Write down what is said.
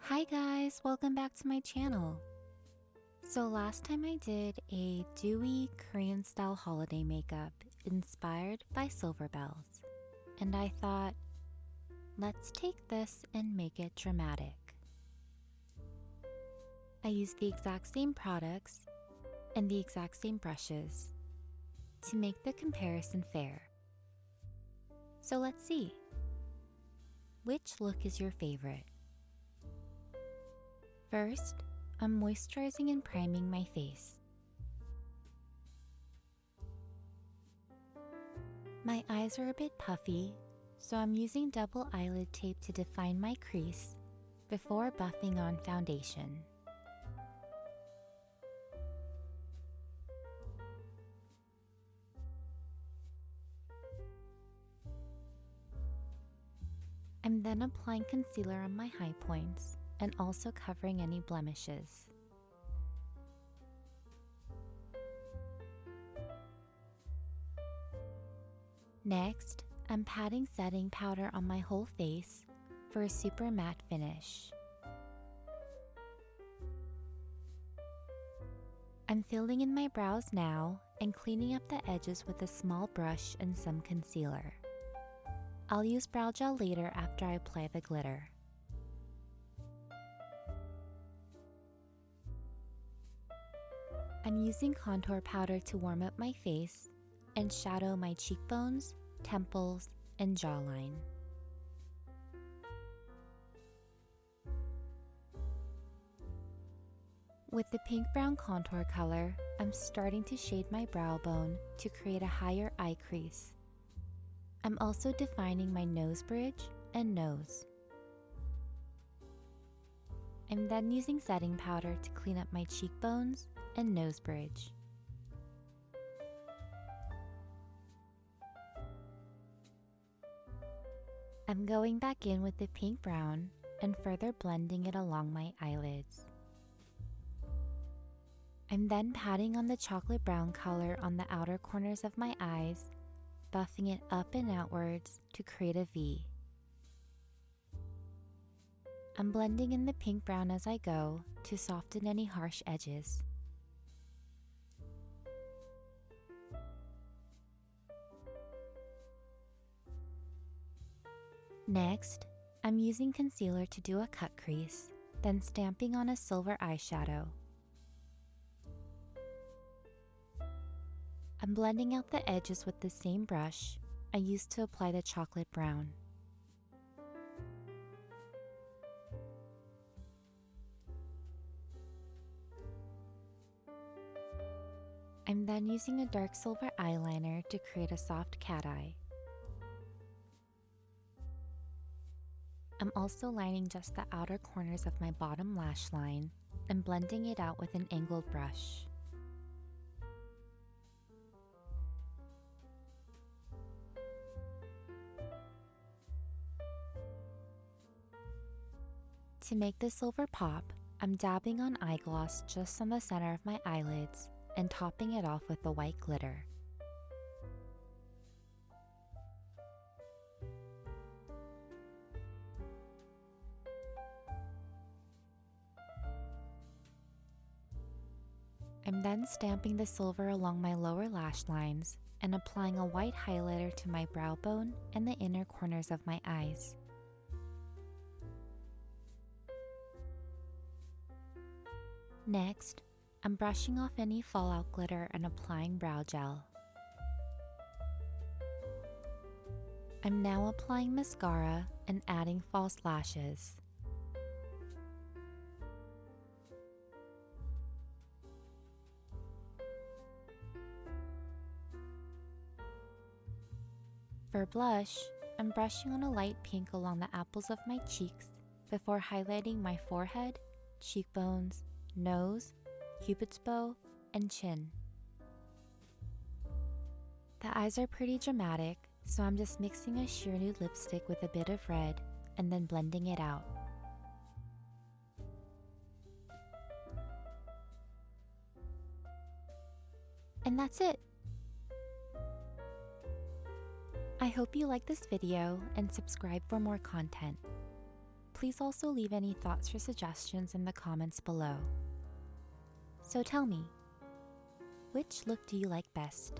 Hi guys, welcome back to my channel. So last time I did a dewy Korean style holiday makeup inspired by silver bells, and I thought, let's take this and make it dramatic. I used the exact same products and the exact same brushes to make the comparison fair. So let's see. Which look is your favorite? First, I'm moisturizing and priming my face. My eyes are a bit puffy, so I'm using double eyelid tape to define my crease before buffing on foundation. I'm then applying concealer on my high points and also covering any blemishes. Next, I'm patting setting powder on my whole face for a super matte finish. I'm filling in my brows now and cleaning up the edges with a small brush and some concealer. I'll use brow gel later after I apply the glitter. I'm using contour powder to warm up my face and shadow my cheekbones, temples, and jawline. With the pink-brown contour color, I'm starting to shade my brow bone to create a higher eye crease. I'm also defining my nose bridge and nose. I'm then using setting powder to clean up my cheekbones and nose bridge. I'm going back in with the pink brown and further blending it along my eyelids. I'm then patting on the chocolate brown color on the outer corners of my eyes, buffing it up and outwards to create a V. I'm blending in the pink brown as I go to soften any harsh edges. Next, I'm using concealer to do a cut crease, then stamping on a silver eyeshadow. I'm blending out the edges with the same brush I used to apply the chocolate brown. I'm then using a dark silver eyeliner to create a soft cat eye. I'm also lining just the outer corners of my bottom lash line and blending it out with an angled brush. To make the silver pop, I'm dabbing on eye gloss just on the center of my eyelids and topping it off with the white glitter. I'm then stamping the silver along my lower lash lines and applying a white highlighter to my brow bone and the inner corners of my eyes. Next, I'm brushing off any fallout glitter and applying brow gel. I'm now applying mascara and adding false lashes. For blush, I'm brushing on a light pink along the apples of my cheeks before highlighting my forehead, cheekbones, nose, cupid's bow, and chin. The eyes are pretty dramatic, so I'm just mixing a sheer nude lipstick with a bit of red and then blending it out. And that's it! I hope you like this video and subscribe for more content. please also leave any thoughts or suggestions in the comments below. So tell me, which look do you like best?